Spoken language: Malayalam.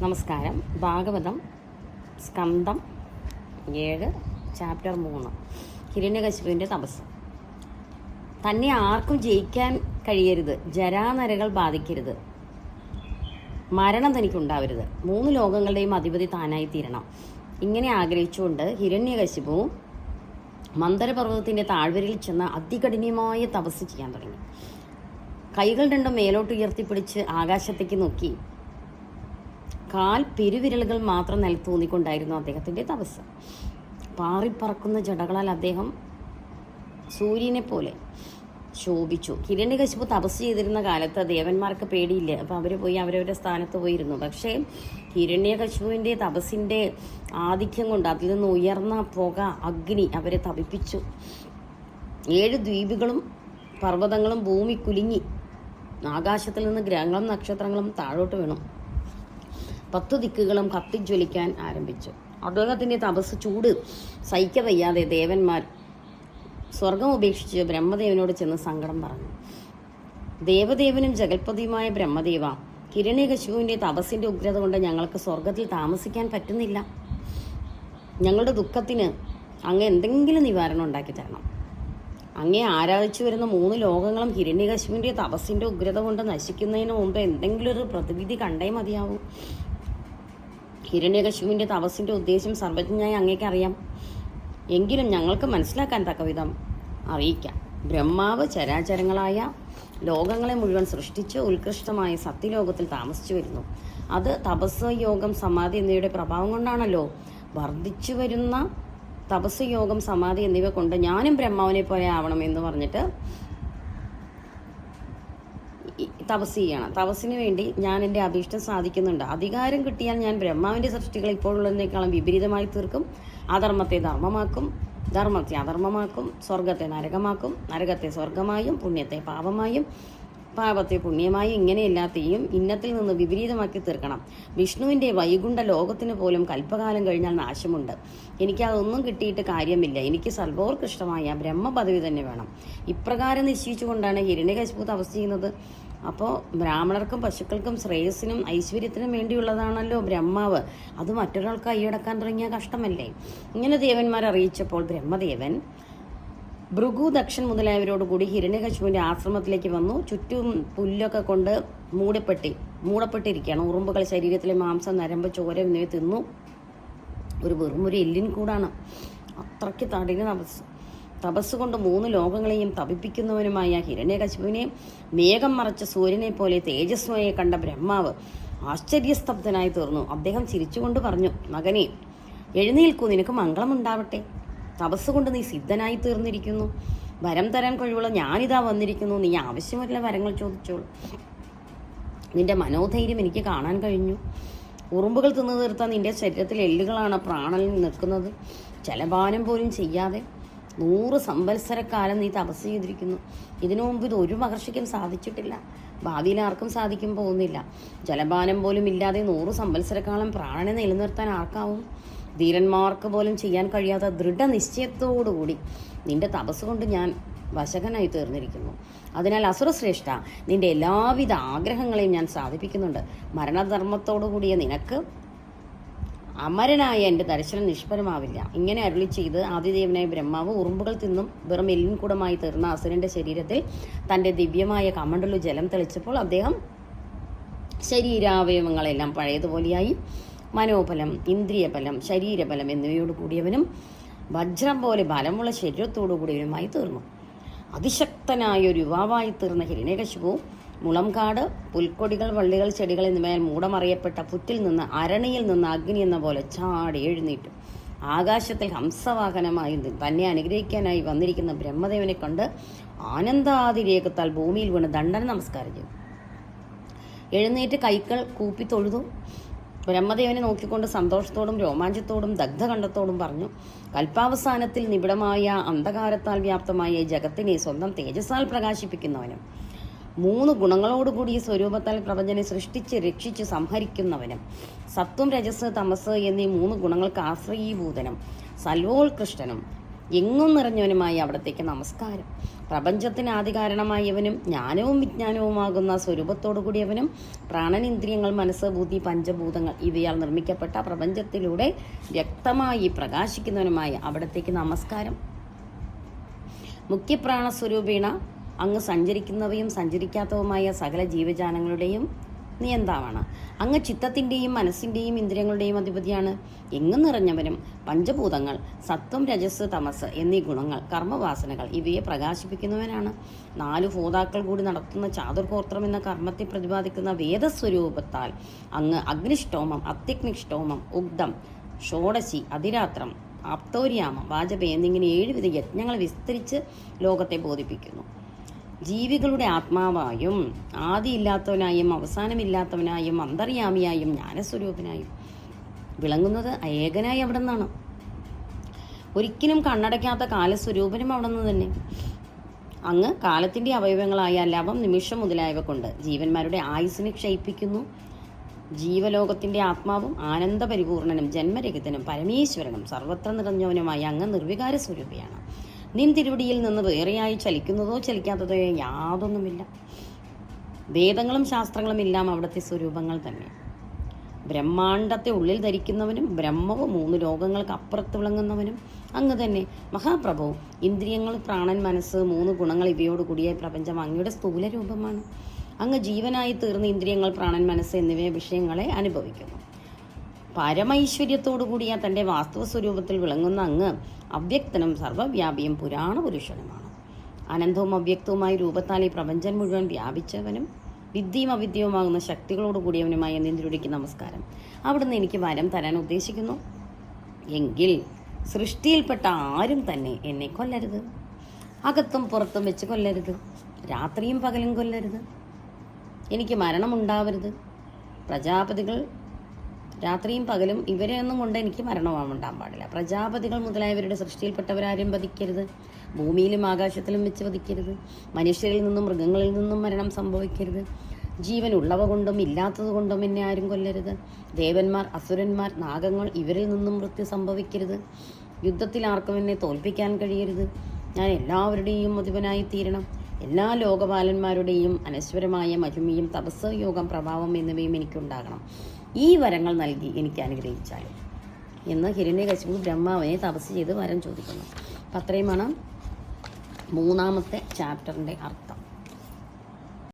നമസ്കാരം. ഭാഗവതം സ്കന്ധം 7 ചാപ്റ്റർ 3 ഹിരണ്യകശിപുവിൻ്റെ തപസ്. തന്നെ ആർക്കും ജയിക്കാൻ കഴിയരുത്, ജരാനരകൾ ബാധിക്കരുത്, മരണം തനിക്കുണ്ടാവരുത്, 3 ലോകങ്ങളുടെയും അധിപതി താനായി തീരണം. ഇങ്ങനെ ആഗ്രഹിച്ചുകൊണ്ട് ഹിരണ്യകശിപുവും മന്ദരപർവ്വതത്തിൻ്റെ താഴ്വരയിൽ ചെന്ന് അതികഠിനമായ തപസ് ചെയ്യാൻ തുടങ്ങി. കൈകൾ രണ്ടും മേലോട്ട് ഉയർത്തിപ്പിടിച്ച് ആകാശത്തേക്ക് നോക്കി കാൽ പെരുവിരലുകൾ മാത്രം നിലത്തൂന്നിക്കൊണ്ടായിരുന്നു അദ്ദേഹത്തിൻ്റെ തപസ്. പാറിപ്പറക്കുന്ന ജടകളാൽ അദ്ദേഹം സൂര്യനെ പോലെ ശോഭിച്ചു. ഹിരണ്യകശിപു തപസ് ചെയ്തിരുന്ന കാലത്ത് ദേവന്മാർക്ക് പേടിയില്ല. അപ്പോൾ അവർ പോയി അവരവരുടെ സ്ഥാനത്ത് പോയിരുന്നു. പക്ഷേ ഹിരണ്യകശിപുവിൻ്റെ തപസ്സിൻ്റെ ആധിക്യം കൊണ്ട് അതിൽ നിന്ന് ഉയർന്ന പുക, അഗ്നി അവരെ തപിപ്പിച്ചു. 7 ദ്വീപുകളും പർവ്വതങ്ങളും ഭൂമി കുലുങ്ങി. ആകാശത്തിൽ നിന്ന് ഗ്രഹങ്ങളും നക്ഷത്രങ്ങളും താഴോട്ട് വീണു. 10 ദിക്കുകളും കത്തിജ്വലിക്കാൻ ആരംഭിച്ചു. അദ്ദേഹത്തിൻ്റെ തപസ് ചൂട് സഹിക്കവയ്യാതെ ദേവന്മാർ സ്വർഗം ഉപേക്ഷിച്ച് ബ്രഹ്മദേവനോട് ചെന്ന് സങ്കടം പറഞ്ഞു. ദേവദേവനും ജഗൽപതിയുമായ ബ്രഹ്മദേവ, ഹിരണ്യകശിപുവിൻ്റെ തപസ്സിൻ്റെ ഉഗ്രത കൊണ്ട് ഞങ്ങൾക്ക് സ്വർഗത്തിൽ താമസിക്കാൻ പറ്റുന്നില്ല. ഞങ്ങളുടെ ദുഃഖത്തിന് അങ്ങ് എന്തെങ്കിലും നിവാരണം ഉണ്ടാക്കി തരണം. അങ്ങേ ആരാധിച്ചു വരുന്ന 3 ലോകങ്ങളും ഹിരണ്യകശിപുവിൻ്റെ തപസ്സിൻ്റെ ഉഗ്രത കൊണ്ട് നശിക്കുന്നതിന് മുമ്പ് എന്തെങ്കിലും ഒരു പ്രതിവിധി കണ്ടേ മതിയാവൂ. ഹിരണ്യകശിപുവിൻ്റെ തപസ്സിൻ്റെ ഉദ്ദേശം സർവജ്ഞനായി അങ്ങേക്ക് അറിയാം. എങ്കിലും ഞങ്ങൾക്ക് മനസ്സിലാക്കാൻ തക്കവിധം അറിയിക്കാം. ബ്രഹ്മാവ് ചരാചരങ്ങളായ ലോകങ്ങളെ മുഴുവൻ സൃഷ്ടിച്ച് ഉത്കൃഷ്ടമായ സത്യലോകത്തിൽ താമസിച്ചു വരുന്നു. അത് തപസ്, യോഗം, സമാധി എന്നിവയുടെ പ്രഭാവം കൊണ്ടാണല്ലോ. വർദ്ധിച്ചു വരുന്ന തപസ്, യോഗം, സമാധി എന്നിവ കൊണ്ട് ഞാനും ബ്രഹ്മാവിനെ പോലെ ആവണമെന്ന് പറഞ്ഞിട്ട് തപസ് ചെയ്യണം. തപസ്സിന് വേണ്ടി ഞാൻ എൻ്റെ അഭീഷ്ടം സാധിക്കുന്നുണ്ട്. അധികാരം കിട്ടിയാൽ ഞാൻ ബ്രഹ്മാവിൻ്റെ സൃഷ്ടികൾ ഇപ്പോഴുള്ളതിനേക്കാളും വിപരീതമായി തീർക്കും. അധർമ്മത്തെ ധർമ്മമാക്കും, ധർമ്മത്തെ അധർമ്മമാക്കും, സ്വർഗത്തെ നരകമാക്കും, നരകത്തെ സ്വർഗമായും പുണ്യത്തെ പാപമായും പാപത്തെ പുണ്യമായും ഇങ്ങനെ എല്ലാത്തെയും ഇന്നത്തിൽ നിന്ന് വിപരീതമാക്കി തീർക്കണം. വിഷ്ണുവിൻ്റെ വൈകുണ്ഠ ലോകത്തിന് പോലും കൽപ്പകാലം കഴിഞ്ഞാൽ നാശമുണ്ട്. എനിക്കതൊന്നും കിട്ടിയിട്ട് കാര്യമില്ല. എനിക്ക് സർവോത്കൃഷ്ടമായ ബ്രഹ്മപദവി തന്നെ വേണം. ഇപ്രകാരം നിശ്ചയിച്ചുകൊണ്ടാണ് ഹിരണ്യകശിപു തപസ് ചെയ്യുന്നത്. അപ്പോൾ ബ്രാഹ്മണർക്കും പശുക്കൾക്കും ശ്രേയസ്സിനും ഐശ്വര്യത്തിനും വേണ്ടിയുള്ളതാണല്ലോ ബ്രഹ്മാവ്. അത് മറ്റൊരാൾക്ക് കൈയടക്കാൻ തുടങ്ങിയ കഷ്ടമല്ലേ? ഇങ്ങനെ ദേവന്മാർ അറിയിച്ചപ്പോൾ ബ്രഹ്മദേവൻ ഭൃഗു, ദക്ഷൻ മുതലായവരോടുകൂടി ഹിരണ്യകശിപുവിൻ്റെ ആശ്രമത്തിലേക്ക് വന്നു. ചുറ്റും പുല്ലൊക്കെ കൊണ്ട് മൂടപ്പെട്ടിരിക്കുകയാണ്. ഉറുമ്പുകൾ ശരീരത്തിലെ മാംസം, നരമ്പ്, ചോര എന്നിവ തിന്നു. വെറുമൊരു എല്ലിൻ കൂടാണ്. അത്രയ്ക്ക് തടിന തപസ് കൊണ്ട് 3 ലോകങ്ങളെയും തപിപ്പിക്കുന്നവനുമായ ഹിരണ്യകശിപുവിനെ മേഘം മറച്ച സൂര്യനെ പോലെ തേജസ്വയെ കണ്ട ബ്രഹ്മാവ് ആശ്ചര്യസ്തബ്ധനായി തീർന്നു. അദ്ദേഹം ചിരിച്ചുകൊണ്ട് പറഞ്ഞു, മകനെ, എഴുന്നേൽക്കൂ, നിനക്ക് മംഗളമുണ്ടാവട്ടെ. തപസ് കൊണ്ട് നീ സിദ്ധനായി തീർന്നിരിക്കുന്നു. വരം തരാൻ കഴിവുള്ള ഞാനിതാ വന്നിരിക്കുന്നു. നീ ആവശ്യമുള്ള വരങ്ങൾ ചോദിച്ചോളൂ. നിന്റെ മനോധൈര്യം എനിക്ക് കാണാൻ കഴിഞ്ഞു. ഉറുമ്പുകൾ തിന്നു തീർത്ത നിന്റെ ശരീരത്തിൽ എല്ലുകളാണ് പ്രാണനിൽ നിൽക്കുന്നത്. ജലപാനം പോലും ചെയ്യാതെ 100 സംവത്സരക്കാലം നീ തപസ് ചെയ്തിരിക്കുന്നു. ഇതിനു മുമ്പ് ഇത് ഒരു മഹർഷിക്കും സാധിച്ചിട്ടില്ല. ഭാവിയിൽ ആർക്കും സാധിക്കും പോകുന്നില്ല. ജലപാനം പോലും ഇല്ലാതെ 100 സംവത്സരക്കാലം പ്രാണനെ നിലനിർത്താൻ ആർക്കാവും? ധീരന്മാർക്ക് പോലും ചെയ്യാൻ കഴിയാത്ത ദൃഢനിശ്ചയത്തോടുകൂടി നിന്റെ തപസ് കൊണ്ട് ഞാൻ വശകനായി തീർന്നിരിക്കുന്നു. അതിനാൽ അസുരശ്രേഷ്ഠ, നിന്റെ എല്ലാവിധ ആഗ്രഹങ്ങളെയും ഞാൻ സാധിപ്പിക്കുന്നുണ്ട്. മരണധർമ്മത്തോടുകൂടിയ നിനക്ക് അമരനായ എൻ്റെ ദർശനം നിഷ്ഫലമാവില്ല. ഇങ്ങനെ അരുളി ചെയ്ത് ആദിദേവനായ ബ്രഹ്മാവ് ഉറുമ്പുകൾ തിന്നും വെറും എല്ലിൻകൂടമായി തീർന്ന അസുരൻ്റെ ശരീരത്തിൽ തൻ്റെ ദിവ്യമായ കമണ്ടലു ജലം തെളിച്ചപ്പോൾ അദ്ദേഹം ശരീരാവയവങ്ങളെല്ലാം പഴയതുപോലെയായി. മനോബലം, ഇന്ദ്രിയബലം, ശരീരബലം എന്നിവയോട് കൂടിയവനും വജ്രം പോലെ ബലമുള്ള ശരീരത്തോടു കൂടിയവനുമായി തീർന്നു. അതിശക്തനായ ഒരു യുവാവായി തീർന്ന ഹിരണ്യകശിപു മുളംകാട്, പുൽക്കൊടികൾ, വള്ളികൾ, ചെടികൾ എന്നിവയാൽ മൂടമറിയപ്പെട്ട പുറ്റിൽ നിന്ന്, അരണിയിൽ നിന്ന് അഗ്നി എന്ന പോലെ ചാടി എഴുന്നേറ്റു. ആകാശത്തിൽ ഹംസവാഹനമായി തന്നെ അനുഗ്രഹിക്കാനായി വന്നിരിക്കുന്ന ബ്രഹ്മദേവനെ കണ്ട് ആനന്ദാതിരേകത്താൽ ഭൂമിയിൽ വീണ് ദണ്ഡന നമസ്കാരം ചെയ്തു. എഴുന്നേറ്റ് കൈകൾ കൂപ്പി തൊഴുതു. ബ്രഹ്മദേവനെ നോക്കിക്കൊണ്ട് സന്തോഷത്തോടും രോമാഞ്ചത്തോടും ദഗ്ധകണ്ഠത്തോടും പറഞ്ഞു, കൽപ്പാവസാനത്തിൽ നിബിഡമായ അന്ധകാരത്താൽ വ്യാപ്തമായ ജഗത്തിനെ സ്വന്തം തേജസ്സാൽ പ്രകാശിപ്പിക്കുന്നവനും 3 ഗുണങ്ങളോടുകൂടിയ സ്വരൂപത്താൽ പ്രപഞ്ചനെ സൃഷ്ടിച്ച് രക്ഷിച്ച് സംഹരിക്കുന്നവനും സത്വം, രജസ്, തമസ് എന്നീ 3 ഗുണങ്ങൾക്ക് ആശ്രയീഭൂതനും സർവോത്കൃഷ്ടനും എങ്ങും നിറഞ്ഞവനുമായി അവിടത്തേക്ക് നമസ്കാരം. പ്രപഞ്ചത്തിന് ആദികാരണമായവനും ജ്ഞാനവും വിജ്ഞാനവുമാകുന്ന സ്വരൂപത്തോടു കൂടിയവനും പ്രാണനിന്ദ്രിയങ്ങൾ, മനസ്സ്, ബുദ്ധി, പഞ്ചഭൂതങ്ങൾ ഇവയാൽ നിർമ്മിക്കപ്പെട്ട പ്രപഞ്ചത്തിലൂടെ വ്യക്തമായി പ്രകാശിക്കുന്നവനുമായ അവിടത്തേക്ക് നമസ്കാരം. മുഖ്യപ്രാണസ്വരൂപേണ അങ്ങ് സഞ്ചരിക്കുന്നവയും സഞ്ചരിക്കാത്തവുമായ സകല ജീവജാലങ്ങളുടെയും നിയന്താവാണ്. അങ്ങ് ചിത്തത്തിൻ്റെയും മനസ്സിൻ്റെയും ഇന്ദ്രിയങ്ങളുടെയും അധിപതിയാണ്. എങ്ങും നിറഞ്ഞവനും പഞ്ചഭൂതങ്ങൾ, സത്വം, രജസ്, തമസ് എന്നീ ഗുണങ്ങൾ, കർമ്മവാസനകൾ ഇവയെ പ്രകാശിപ്പിക്കുന്നവനാണ്. 4 ഹോതാക്കൾ കൂടി നടത്തുന്ന ചാതുർഹോത്രം എന്ന കർമ്മത്തെ പ്രതിപാദിക്കുന്ന വേദസ്വരൂപത്താൽ അങ്ങ് അഗ്നിഷ്ടോമം, അത്യഗ്നിഷ്ടോമം, ഉഗ്ധം, ഷോഡശി, അതിരാത്രം, ആപ്തോര്യാമം, വാജപേയം എന്നിങ്ങനെ 7 വിധ യജ്ഞങ്ങൾ വിസ്തരിച്ച് ലോകത്തെ ബോധിപ്പിക്കുന്നു. ജീവികളുടെ ആത്മാവായും ആദിയില്ലാത്തവനായും അവസാനമില്ലാത്തവനായും അന്തർയാമിയായും ജ്ഞാനസ്വരൂപനായും വിളങ്ങുന്നത് ഏകനായി അവിടെ നിന്നാണ്. ഒരിക്കലും കണ്ണടയ്ക്കാത്ത കാലസ്വരൂപനും അവിടെ നിന്ന് തന്നെ. അങ്ങ് കാലത്തിൻ്റെ അവയവങ്ങളായ ലവം, നിമിഷം മുതലായവ കൊണ്ട് ജീവന്മാരുടെ ആയുസ്സിനെ ക്ഷയിപ്പിക്കുന്നു. ജീവലോകത്തിൻ്റെ ആത്മാവും ആനന്ദപരിപൂർണനും ജന്മരഹിതനും പരമേശ്വരനും സർവത്ര നിറഞ്ഞവനുമായ അങ്ങ് നിർവികാര സ്വരൂപിയാണ്. നിൻ തിരുവടിയിൽ നിന്ന് വേറെയായി ചലിക്കുന്നതോ ചലിക്കാത്തതോ യാതൊന്നുമില്ല. വേദങ്ങളും ശാസ്ത്രങ്ങളും എല്ലാം അവിടുത്തെ സ്വരൂപങ്ങൾ തന്നെ. ബ്രഹ്മാണ്ടത്തെ ഉള്ളിൽ ധരിക്കുന്നവനും ബ്രഹ്മവും 3 ലോകങ്ങൾക്ക് അപ്പുറത്ത് വിളങ്ങുന്നവനും അങ്ങ് തന്നെ. മഹാപ്രഭു, ഇന്ദ്രിയങ്ങൾ, പ്രാണൻ, മനസ്സ്, 3 ഗുണങ്ങൾ ഇവയോടുകൂടിയ പ്രപഞ്ചം അങ്ങയുടെ സ്ഥൂല രൂപമാണ്. അങ്ങ് ജീവനായി തീർന്ന ഇന്ദ്രിയങ്ങൾ, പ്രാണൻ, മനസ്സ് എന്നിവയെ വിഷയങ്ങളെ അനുഭവിക്കുന്നു. പരമൈശ്വര്യത്തോടുകൂടിയ തൻ്റെ വാസ്തവ സ്വരൂപത്തിൽ വിളങ്ങുന്ന അങ്ങ് അവ്യക്തനും സർവ്വവ്യാപിയും പുരാണ പുരുഷനുമാണ്. അനന്തവും അവ്യക്തവുമായ രൂപത്താൽ ഈ പ്രപഞ്ചം മുഴുവൻ വ്യാപിച്ചവനും വിദ്യയും അവിദ്യവുമാകുന്ന ശക്തികളോട് കൂടിയവനുമായ നിന്തിരുടിക്ക് നമസ്കാരം. അവിടുന്ന് എനിക്ക് വരം തരാൻ ഉദ്ദേശിക്കുന്നു എങ്കിൽ സൃഷ്ടിയിൽപ്പെട്ട ആരും തന്നെ എന്നെ കൊല്ലരുത്. അകത്തും പുറത്തും വെച്ച് കൊല്ലരുത്. രാത്രിയും പകലും കൊല്ലരുത്. എനിക്ക് മരണമുണ്ടാവരുത്. പ്രജാപതികൾ രാത്രിയും പകലും ഇവരെയൊന്നും കൊണ്ട് എനിക്ക് മരണമുണ്ടാകാൻ പാടില്ല. പ്രജാപതികൾ മുതലായവരുടെ സൃഷ്ടിയിൽപ്പെട്ടവരാരും വധിക്കരുത്. ഭൂമിയിലും ആകാശത്തിലും വെച്ച് വധിക്കരുത്. മനുഷ്യരിൽ നിന്നും മൃഗങ്ങളിൽ നിന്നും മരണം സംഭവിക്കരുത്. ജീവനുള്ളവ കൊണ്ടും ഇല്ലാത്തത് കൊണ്ടും എന്നെ ആരും കൊല്ലരുത്. ദേവന്മാർ, അസുരന്മാർ, നാഗങ്ങൾ ഇവരിൽ നിന്നും മൃത്യു സംഭവിക്കരുത്. യുദ്ധത്തിൽ ആർക്കും എന്നെ തോൽപ്പിക്കാൻ കഴിയരുത്. ഞാൻ എല്ലാവരുടെയും അധിപനായി തീരണം. എല്ലാ ലോകപാലന്മാരുടെയും അനശ്വരമായ മഹിമയും തപസ്, യോഗം, പ്രഭാവം എന്നിവയും എനിക്കുണ്ടാകണം. ഈ വരങ്ങൾ നൽകി എനിക്ക് അനുഗ്രഹിച്ചാലും എന്ന് ഹിരണ്യകശിപു ബ്രഹ്മാവിനെ തപസ് ചെയ്ത് വരം ചോദിക്കുന്നു. അപ്പം അത്രയുമാണ് 3ാമത്തെ ചാപ്റ്ററിൻ്റെ അർത്ഥം.